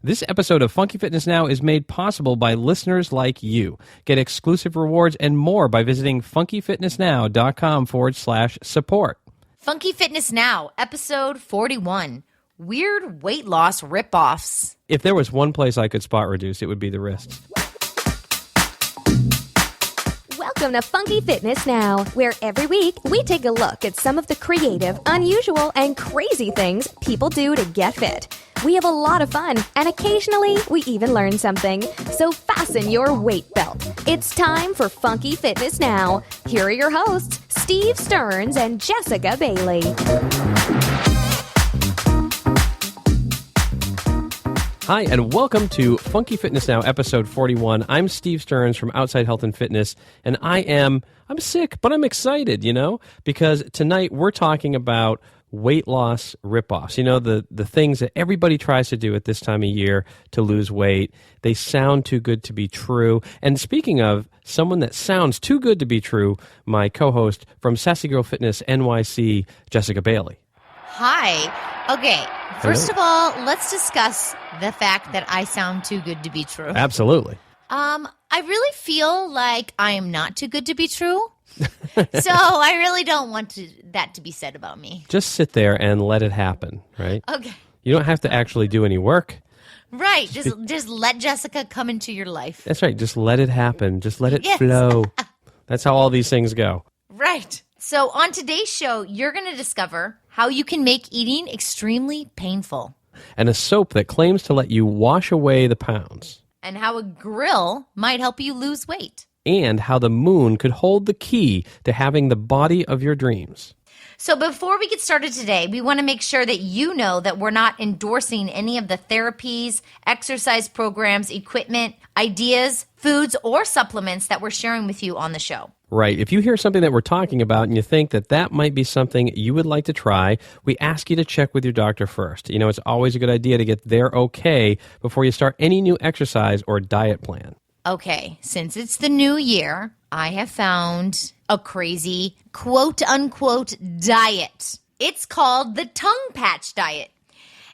This episode of Funky Fitness Now is made possible by listeners like you. Get exclusive rewards and more by visiting funkyfitnessnow.com/support. Funky Fitness Now, episode 41. Weird weight loss ripoffs. If there was one place I could spot reduce, it would be the wrist. Welcome to Funky Fitness Now, where every week we take a look at some of the creative, unusual, and crazy things people do to get fit. We have a lot of fun, and occasionally we even learn something. So fasten your weight belt. It's time for Funky Fitness Now. Here are your hosts, Steve Stearns and Jessica Bailey. Hi, and welcome to Funky Fitness Now, episode 41. I'm Steve Stearns from Outside Health and Fitness, and I'm sick, but I'm excited, because tonight we're talking about weight loss ripoffs. The things that everybody tries to do at this time of year to lose weight. They sound too good to be true. And speaking of someone that sounds too good to be true, my co-host from Sassy Girl Fitness NYC, Jessica Bailey. Hi. Okay, first of all, let's discuss the fact that I sound too good to be true. Absolutely. I really feel like I am not too good to be true. So I really don't want that to be said about me. Just sit there and let it happen, right? Okay. You don't have to actually do any work. Right. Just let Jessica come into your life. That's right. Just let it happen. Just let it flow. That's how all these things go. Right. So on today's show, you're going to discover how you can make eating extremely painful. And a soap that claims to let you wash away the pounds. And how a grill might help you lose weight. And how the moon could hold the key to having the body of your dreams. So before we get started today, we want to make sure that you know that we're not endorsing any of the therapies, exercise programs, equipment, ideas, foods, or supplements that we're sharing with you on the show. Right. If you hear something that we're talking about and you think that might be something you would like to try, we ask you to check with your doctor first. It's always a good idea to get their okay before you start any new exercise or diet plan. Okay, since it's the new year, I have found a crazy quote-unquote diet. It's called the tongue patch diet,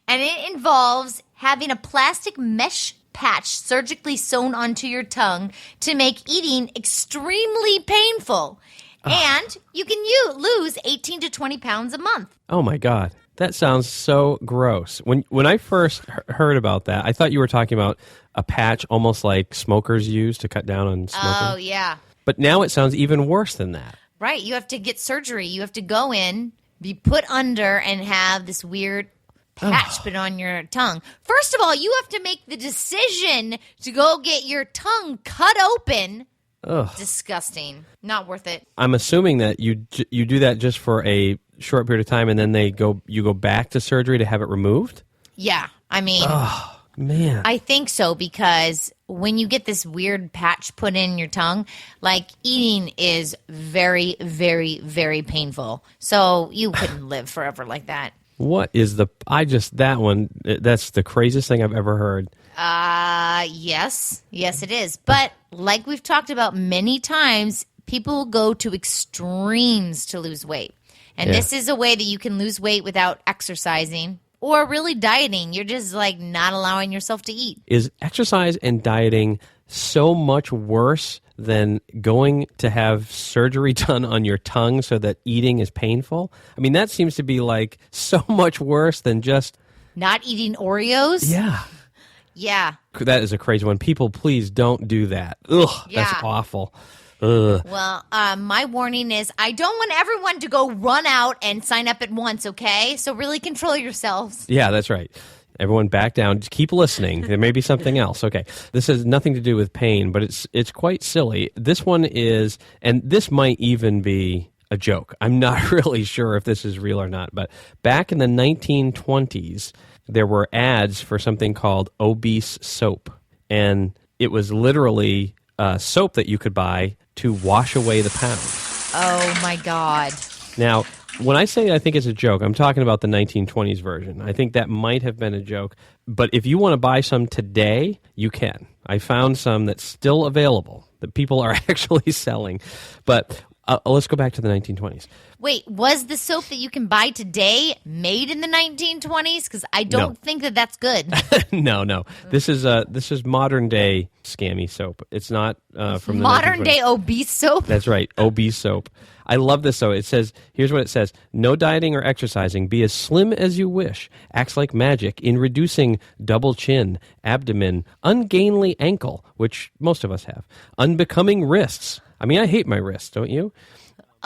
and it involves having a plastic mesh patch surgically sewn onto your tongue to make eating extremely painful. And you can lose 18 to 20 pounds a month. Oh, my God. That sounds so gross. When I first heard about that, I thought you were talking about a patch almost like smokers use to cut down on smoking. Oh, yeah. But now it sounds even worse than that. Right. You have to get surgery. You have to go in, be put under, and have this weird patch put on your tongue. First of all, you have to make the decision to go get your tongue cut open. Ugh. Disgusting. Not worth it. I'm assuming that you do that just for a short period of time, and then you go back to surgery to have it removed? Yeah. I mean, oh, man. I think so, because when you get this weird patch put in your tongue, like, eating is very, very, very painful. So you couldn't live forever like that. What is that's the craziest thing I've ever heard. Yes. Yes, it is. But like we've talked about many times, people go to extremes to lose weight. And this is a way that you can lose weight without exercising or really dieting. You're just not allowing yourself to eat. Is exercise and dieting so much worse than going to have surgery done on your tongue so that eating is painful? I mean, that seems to be so much worse than just not eating Oreos? Yeah. Yeah. That is a crazy one. People, please don't do that. Ugh, yeah. That's awful. Ugh. Well, my warning is I don't want everyone to go run out and sign up at once, okay? So really control yourselves. Yeah, that's right. Everyone back down. Just keep listening. There may be something else. Okay. This has nothing to do with pain, but it's quite silly. This one is, and this might even be a joke. I'm not really sure if this is real or not, but back in the 1920s, there were ads for something called obese soap. And it was literally soap that you could buy to wash away the pounds. Oh, my God. Now, when I say I think it's a joke, I'm talking about the 1920s version. I think that might have been a joke. But if you want to buy some today, you can. I found some that's still available that people are actually selling. But let's go back to the 1920s. Wait, was the soap that you can buy today made in the 1920s? Because I don't think that that's good. No. This is modern day scammy soap. It's not from the modern day obese soap. That's right, obese soap. I love this, though. It says, here's what it says. No dieting or exercising. Be as slim as you wish. Acts like magic in reducing double chin, abdomen, ungainly ankle, which most of us have, unbecoming wrists. I mean, I hate my wrists, don't you?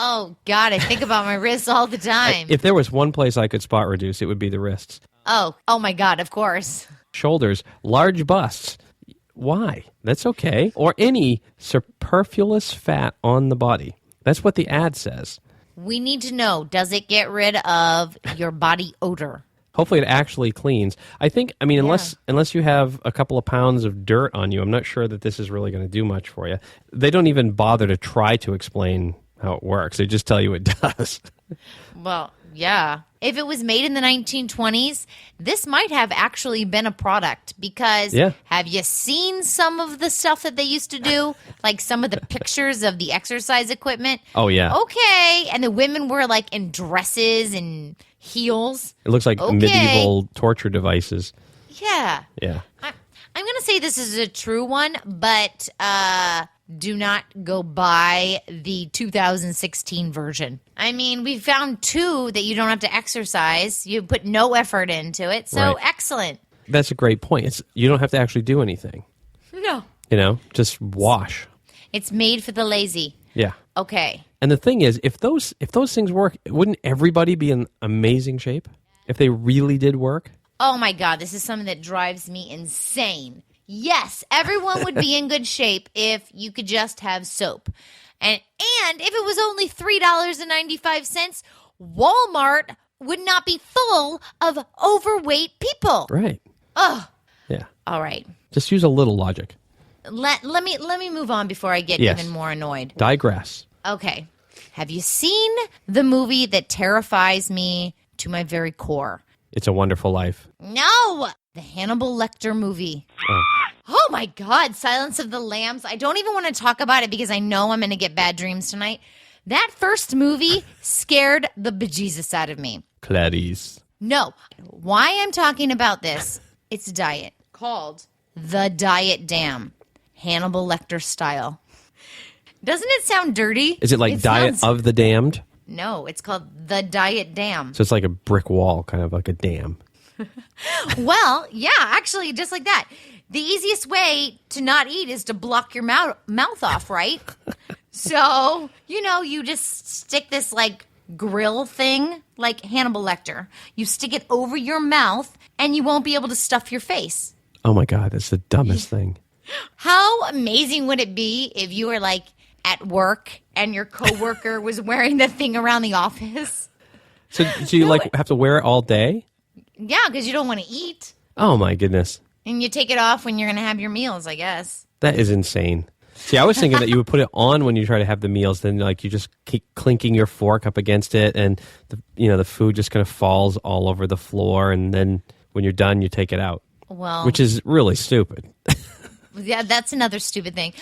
Oh, God, I think about my wrists all the time. If there was one place I could spot reduce, it would be the wrists. Oh my God, of course. Shoulders, large busts. Why? That's okay. Or any superfluous fat on the body. That's what the ad says. We need to know, does it get rid of your body odor? Hopefully it actually cleans. Unless you have a couple of pounds of dirt on you, I'm not sure that this is really going to do much for you. They don't even bother to try to explain how it works. They just tell you it does. Well, yeah. If it was made in the 1920s, this might have actually been a product because have you seen some of the stuff that they used to do? Like some of the pictures of the exercise equipment? Oh, yeah. Okay. And the women were like in dresses and heels. It looks like medieval torture devices. Yeah. Yeah. I'm going to say this is a true one, but do not go buy the 2016 version. I mean, we found two that you don't have to exercise. You put no effort into it. So excellent. That's a great point. You don't have to actually do anything. No. Just wash. It's made for the lazy. Yeah. Okay. And the thing is, if those things work, wouldn't everybody be in amazing shape if they really did work? Oh my God, this is something that drives me insane. Yes, everyone would be in good shape if you could just have soap. And if it was only $3.95, Walmart would not be full of overweight people. Right. Oh. Yeah. All right. Just use a little logic. Let me move on before I get even more annoyed. Digress. Okay. Have you seen the movie that terrifies me to my very core? It's a Wonderful Life. No! The Hannibal Lecter movie. Oh my God, Silence of the Lambs. I don't even want to talk about it because I know I'm going to get bad dreams tonight. That first movie scared the bejesus out of me. Clarice. No. Why I'm talking about this, it's a diet called The Diet Dam. Hannibal Lecter style. Doesn't it sound dirty? Is it like Diet of the Damned? No, it's called The Diet Dam. So it's like a brick wall, kind of like a dam. Well, yeah, actually, just like that. The easiest way to not eat is to block your mouth off, right? So, you just stick this like grill thing, like Hannibal Lecter. You stick it over your mouth and you won't be able to stuff your face. Oh my God, that's the dumbest thing. How amazing would it be if you were like at work and your coworker was wearing the thing around the office? So do you have to wear it all day? Yeah, because you don't want to eat. Oh my goodness. And you take it off when you're going to have your meals, I guess. That is insane. See, I was thinking that you would put it on when you try to have the meals, then like you just keep clinking your fork up against it, and the food just kind of falls all over the floor, and then when you're done, you take it out. Well, which is really stupid. Yeah, that's another stupid thing.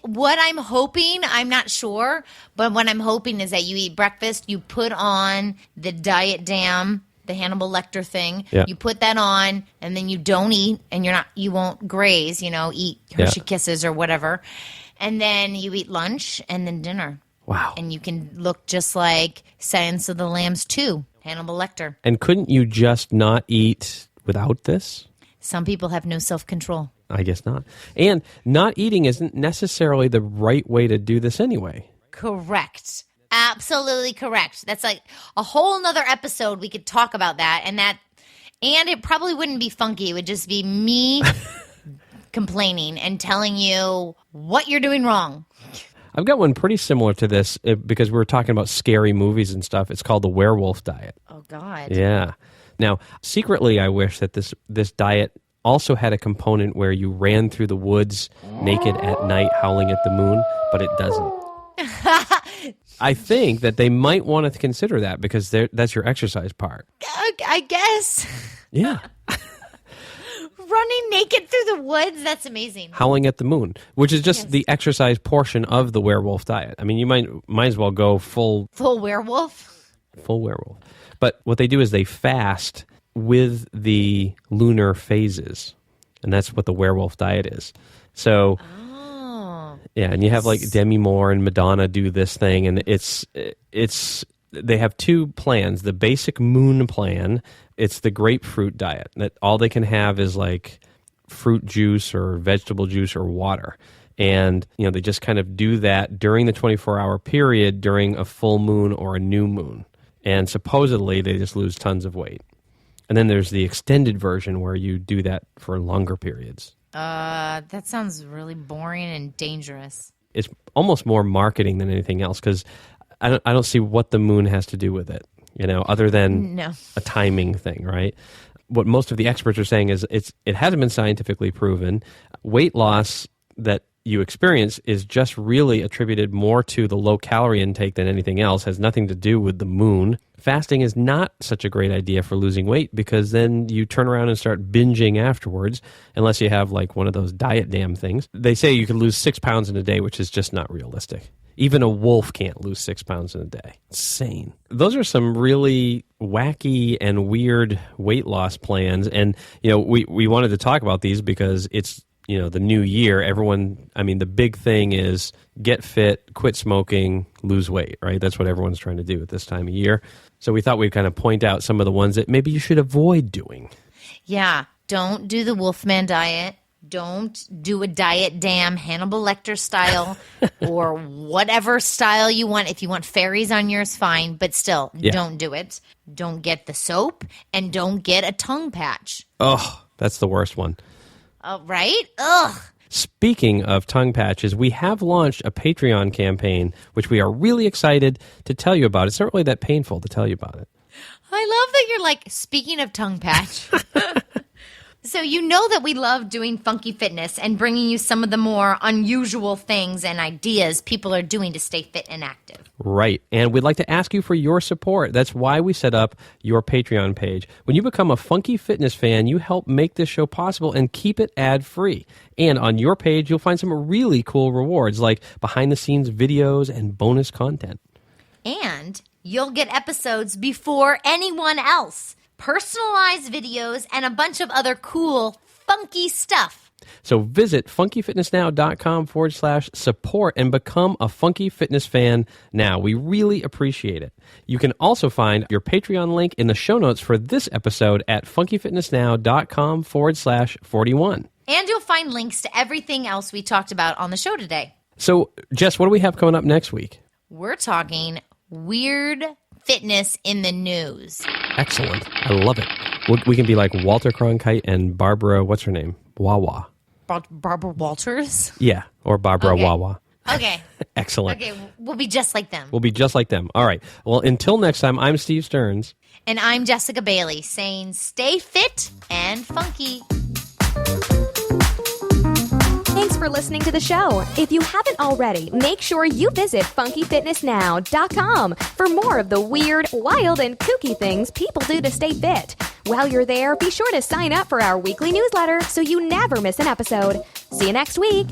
What I'm hoping, I'm not sure, but what I'm hoping is that you eat breakfast, you put on the Diet Dam, the Hannibal Lecter thing. Yeah. You put that on, and then you don't eat, and you won't graze, eat Hershey Kisses or whatever. And then you eat lunch and then dinner. Wow. And you can look just like Silence of the Lambs 2, Hannibal Lecter. And couldn't you just not eat without this? Some people have no self-control. I guess not. And not eating isn't necessarily the right way to do this anyway. Correct. Absolutely correct. That's like a whole nother episode we could talk about that. And it probably wouldn't be funky. It would just be me complaining and telling you what you're doing wrong. I've got one pretty similar to this because we were talking about scary movies and stuff. It's called the werewolf diet. Oh, God. Yeah. Now, secretly, I wish that this diet also had a component where you ran through the woods naked at night howling at the moon, but it doesn't. I think that they might want to consider that because that's your exercise part. I guess. Yeah. Running naked through the woods? That's amazing. Howling at the moon, which is just the exercise portion of the werewolf diet. I mean, you might as well go full werewolf. Full werewolf. But what they do is they fast with the lunar phases, and that's what the werewolf diet is. So, yeah, and you have like Demi Moore and Madonna do this thing, and it's they have two plans. The basic moon plan, it's the grapefruit diet, that all they can have is like fruit juice or vegetable juice or water. And, they just kind of do that during the 24-hour period during a full moon or a new moon. And supposedly they just lose tons of weight. And then there's the extended version where you do that for longer periods. That sounds really boring and dangerous. It's almost more marketing than anything else, because I don't see what the moon has to do with it, other than a timing thing, right? What most of the experts are saying is it hasn't been scientifically proven. Weight loss that you experience is just really attributed more to the low calorie intake than anything else, has nothing to do with the moon. Fasting is not such a great idea for losing weight, because then you turn around and start binging afterwards, unless you have like one of those diet damn things. They say you can lose 6 pounds in a day, which is just not realistic. Even a wolf can't lose 6 pounds in a day. Insane. Those are some really wacky and weird weight loss plans. And, we wanted to talk about these because it's, the new year. The big thing is get fit, quit smoking, lose weight, right? That's what everyone's trying to do at this time of year. So we thought we'd kind of point out some of the ones that maybe you should avoid doing. Yeah. Don't do the Wolfman diet. Don't do a diet damn Hannibal Lecter style or whatever style you want. If you want fairies on yours, fine. But still, don't do it. Don't get the soap, and don't get a tongue patch. Oh, that's the worst one. Oh, right? Ugh. Speaking of tongue patches, we have launched a Patreon campaign, which we are really excited to tell you about. It's not really that painful to tell you about it. I love that you're like, speaking of tongue patch. So you know that we love doing Funky Fitness and bringing you some of the more unusual things and ideas people are doing to stay fit and active. Right. And we'd like to ask you for your support. That's why we set up your Patreon page. When you become a Funky Fitness fan, you help make this show possible and keep it ad-free. And on your page, you'll find some really cool rewards like behind-the-scenes videos and bonus content. And you'll get episodes before anyone else. Personalized videos, and a bunch of other cool, funky stuff. So visit funkyfitnessnow.com/support and become a Funky Fitness fan now. We really appreciate it. You can also find your Patreon link in the show notes for this episode at funkyfitnessnow.com/41. And you'll find links to everything else we talked about on the show today. So, Jess, what do we have coming up next week? We're talking weird fitness in the news. Excellent. I love it. We can be like Walter Cronkite and Barbara, what's her name? Wawa. Barbara Walters? Yeah, or Barbara Wawa. Okay. Excellent. Okay, we'll be just like them. We'll be just like them. All right. Well, until next time, I'm Steve Stearns. And I'm Jessica Bailey, saying stay fit and funky. Thanks for listening to the show. If you haven't already, make sure you visit funkyfitnessnow.com for more of the weird, wild, and kooky things people do to stay fit. While you're there, be sure to sign up for our weekly newsletter so you never miss an episode. See you next week.